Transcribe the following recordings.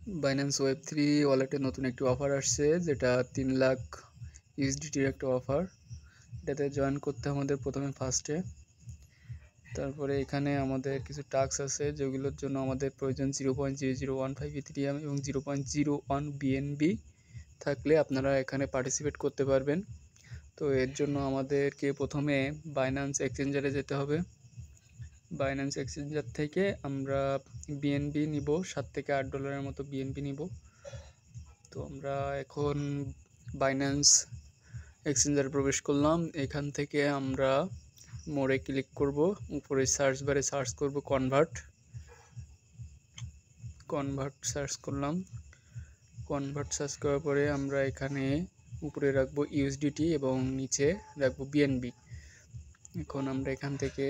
Binance ওয়েব3 ওয়ালেটে নতুন একটি অফার আসছে, যেটা 3 লাখ ইউএসডিটির একটা অফার। এটাতে জয়েন করতে আমাদের প্রথমে ফার্স্টে, তারপরে এখানে আমাদের কিছু টাস্ক আছে যেগুলোর জন্য আমাদের প্রয়োজন 0.0015 ইথেরিয়াম এবং 0.01 বিএনবি থাকলে আপনারা এখানে পার্টিসিপেট করতে পারবেন। তো এর জন্য আমাদেরকে প্রথমে বাইন্যান্স এক্সচেঞ্জারে যেতে হবে। বাইন্যান্স এক্সচেঞ্জার থেকে আমরা বিএনবি নিব, $7 থেকে $8 মতো বিএনবি নিব। তো আমরা এখন বাইন্যান্স এক্সচেঞ্জারে প্রবেশ করলাম। এখান থেকে আমরা মোড়ে ক্লিক করব, উপরে সার্চ বারে সার্চ করব কনভার্ট সার্চ করলাম। কনভার্ট সার্চ করার পরে আমরা এখানে উপরে রাখবো ইউএসডিটি এবং নিচে রাখবো বিএনবি। এখন আমরা এখান থেকে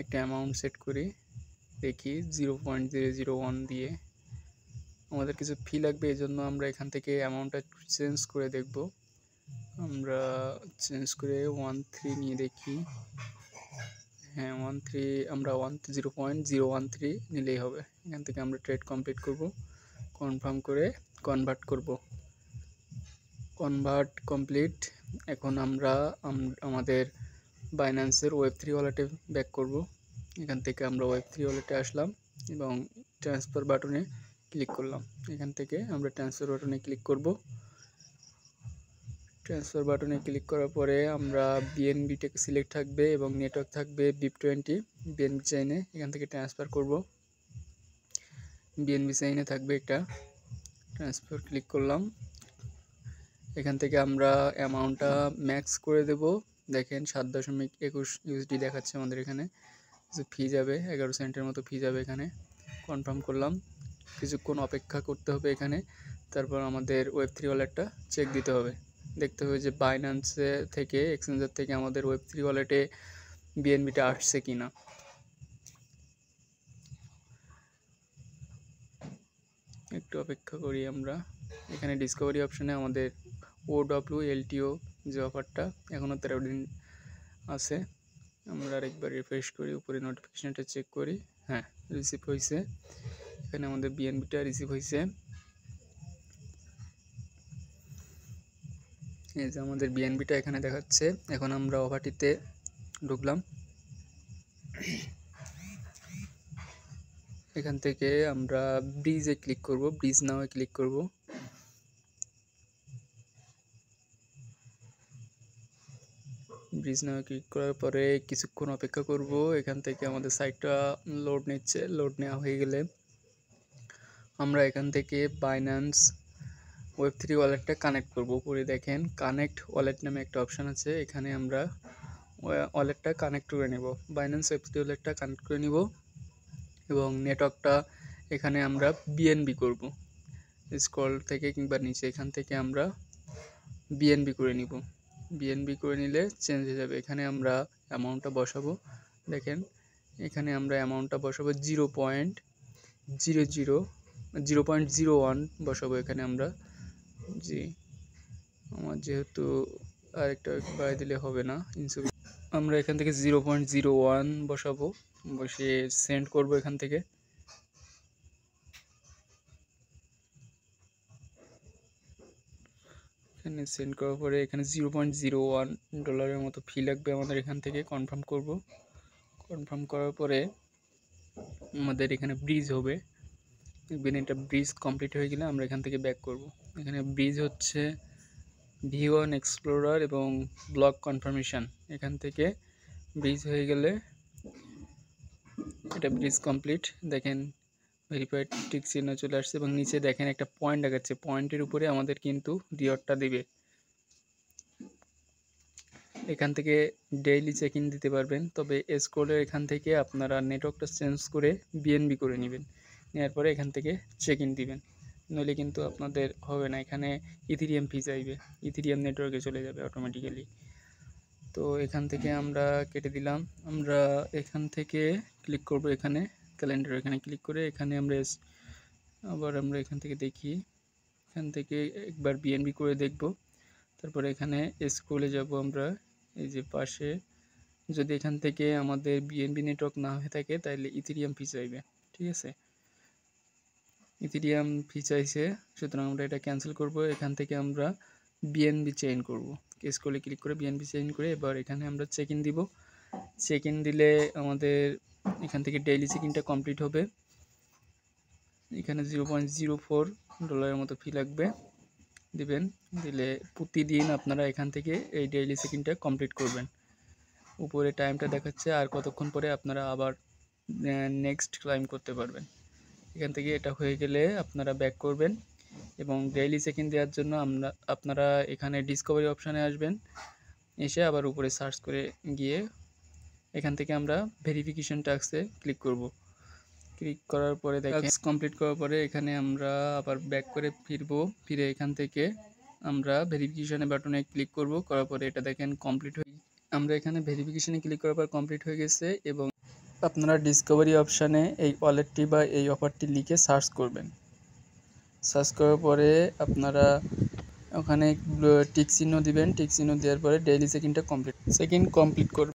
একটা অ্যামাউন্ট সেট করি, দেখি 0.001 দিয়ে। আমাদের কিছু ফি লাগবে, এই জন্য আমরা এখান থেকে অ্যামাউন্টটা চেঞ্জ করে দেখব। আমরা চেঞ্জ করে 13 নিয়ে দেখি। হ্যাঁ, 13 আমরা 0.013 নিলেই হবে। এখান থেকে আমরা ট্রেড কমপ্লিট করব, কনফার্ম করে কনভার্ট করব। Convert complete. এখন আমরা আমাদের বাইন্যান্সের ওয়েব3 ওয়ালেটে ব্যাক করব। এখান থেকে আমরা ওয়েব3 ওয়ালেটে আসলাম এবং ট্রান্সফার বাটনে ক্লিক করলাম। এখান থেকে আমরা ট্রান্সফার বাটনে ক্লিক করব। ট্রান্সফার বাটনে ক্লিক করার পরে আমরা বিএনবিটাকে সিলেক্ট থাকবে এবং নেটওয়ার্ক থাকবে BIP20 বিএনবি চেইনে। এখান থেকে ট্রান্সফার করব, বিএনবি চেইনে থাকবে এটা। ট্রান্সফার ক্লিক করলাম। এখান থেকে আমরা অ্যামাউন্টটা ম্যাক্স করে দেব। দেখেন 7.21 ইউএসডি দেখাচ্ছে আমাদের এখানে। কিছু ফি যাবে, 11 সেন্টের মতো ফি যাবে এখানে। কনফার্ম করলাম। কিছুক্ষণ অপেক্ষা করতে হবে এখানে। তারপর আমাদের ওয়েব3 ওয়ালেটটা চেক দিতে হবে, দেখতে হবে যে বাইন্যান্সে থেকে এক্সচেঞ্জার থেকে আমাদের ওয়েব3 ওয়ালেটে বিএনবিটা আসছে কি না। একটু অপেক্ষা করি আমরা। এখানে ডিসকভারি অপশানে আমাদের OWLTO যে অফারটা এখনও 13 দিন আছে। আমরা আরেকবার রিফ্রেশ করি, উপরে নোটিফিকেশানটা চেক করি। হ্যাঁ, রিসিভ হয়েছে। এখানে আমাদের বিএনবিটা রিসিভ হয়েছে। এই যে আমাদের বিএনবিটা এখানে দেখাচ্ছে। এখন আমরা অফারটিতে ঢুকলাম। এখান থেকে আমরা ব্রিজে ক্লিক করব, ব্রিজ নাও ক্লিক করব। ব্রিজ নাও ক্লিক করার পরে কিছুক্ষণ অপেক্ষা করব। এখান থেকে আমাদের সাইটটা লোড নিচ্ছে। লোড নেওয়া হয়ে গেলে আমরা এখান থেকে বাইন্যান্স ওয়েব3 ওয়ালেটটা কানেক্ট করব। উপরে দেখেন কানেক্ট ওয়ালেট নামে একটা অপশান আছে, এখানে আমরা ওয়ালেটটা কানেক্ট করে নেব। বাইন্যান্স ওয়েব3 ওয়ালেটটা কানেক্ট করে নিব এবং নেটওয়ার্কটা এখানে আমরা বিএনবি করব। স্ক্রল থেকে কিংবা নিচে এখান থেকে আমরা বিএনবি করে নিব। বিএনবি করে নিলে চেঞ্জ হয়ে যাবে। এখানে আমরা অ্যামাউন্টটা বসাবো। দেখেন এখানে আমরা অ্যামাউন্টটা বসাবো 0.01 বসাবো এখানে আমরা। জি, আমার যেহেতু আরেকটা বাড়াই দিলে হবে না, আমরা এখান থেকে 0.01 বসাবো, বসিয়ে সেন্ড করব। এখান থেকে এখানে সেন্ড করার পরে এখানে $0.01 মতো ফি লাগবে আমাদের। এখান থেকে কনফার্ম করব। কনফার্ম করার পরে আমাদের এখানে ব্রিজ হবে। দেখবেন এটা ব্রিজ কমপ্লিট হয়ে গেলে আমরা এখান থেকে ব্যাক করব। এখানে ব্রিজ হচ্ছে V1 এক্সপ্লোরার এবং ব্লক কনফার্মেশন। এখান থেকে ব্রিজ হয়ে গেলে এটা ব্রিজ কমপ্লিট। দেখেন ভেরিফাইড টিক চিহ্ন চলে আসছে এবং নিচে দেখেন একটা পয়েন্ট দেখাচ্ছে। পয়েন্টের উপরে আমাদের কিন্তু রিওয়ার্ডটা দিবে। এখান থেকে ডেইলি চেক ইন দিতে পারবেন, তবে স্ক্রলের এখান থেকে আপনারা নেটওয়ার্কটা চেঞ্জ করে বিএনবি করে নেবেন। নেওয়ার পরে এখান থেকে চেক ইন দিবেন, নইলে কিন্তু আপনাদের হবে না। এখানে ইথেরিয়াম ফি চাইবে, ইথেরিয়াম নেটওয়ার্কে চলে যাবে অটোমেটিক্যালি। তো এখান থেকে আমরা কেটে দিলাম। আমরা এখান থেকে ক্লিক করব, এখানে ক্যালেন্ডার এখানে ক্লিক করে এখানে আমরা আবার আমরা এখান থেকে দেখি। এখান থেকে একবার বিএনবি করে দেখব। তারপরে এখানে স্ক্রলে যাব আমরা। এই যে পাশে যদি এখান থেকে আমাদের বিএনবি নেটওয়ার্ক না হয়ে থাকে তাহলে ইথেরিয়াম ফি চাইবে, ঠিক আছে। ইথেরিয়াম ফি চাইছে, সুতরাং আমরা এটা ক্যান্সেল করব। এখান থেকে আমরা বিএনবি চেইন করব। কেস করলে ক্লিক করে বিএনবি চেইন করে এবার এখানে আমরা চেক ইন দিব। চেক ইন দিলে আমাদের এখান থেকে ডেইলি চেক ইনটা কমপ্লিট হবে। এখানে $0.04 মতো ফি লাগবে, দিবেন। দিলে প্রতিদিন আপনারা এখান থেকে এই ডেইলি চেক ইনটা কমপ্লিট করবেন। উপরে টাইমটা দেখাচ্ছে, আর কতক্ষণ পরে আপনারা আবার নেক্সট ক্লাইম করতে পারবেন। এখান থেকে এটা হয়ে গেলে আপনারা ব্যাক করবেন এবং ডেইলি চেক ইন দেওয়ার জন্য আপনারা এখানে ডিসকভারি অপশানে আসবেন। এসে আবার উপরে সার্চ করে গিয়ে এখান থেকে আমরা ভেরিফিকেশন টাস্কে ক্লিক করব। ক্লিক করার পরে দেখেন কমপ্লিট করার পরে এখানে আমরা আবার ব্যাক করে ফিরে এখান থেকে আমরা ভেরিফিকেশনে বাটনে ক্লিক করব। করার পরে এটা দেখেন কমপ্লিট হয়ে, আমরা এখানে ভেরিফিকেশনে ক্লিক করার পর কমপ্লিট হয়ে গেছে। এবং আপনারা ডিসকভারি অপশানে এই ওয়ালেটটি বা এই অফারটি লিখে সার্চ করবেন। সার্চ করার পরে আপনারা ওখানে টিক চিহ্ন দিবেন। টিক চিহ্ন দেওয়ার পরে ডেইলি চেক ইনটা কমপ্লিট করবেন।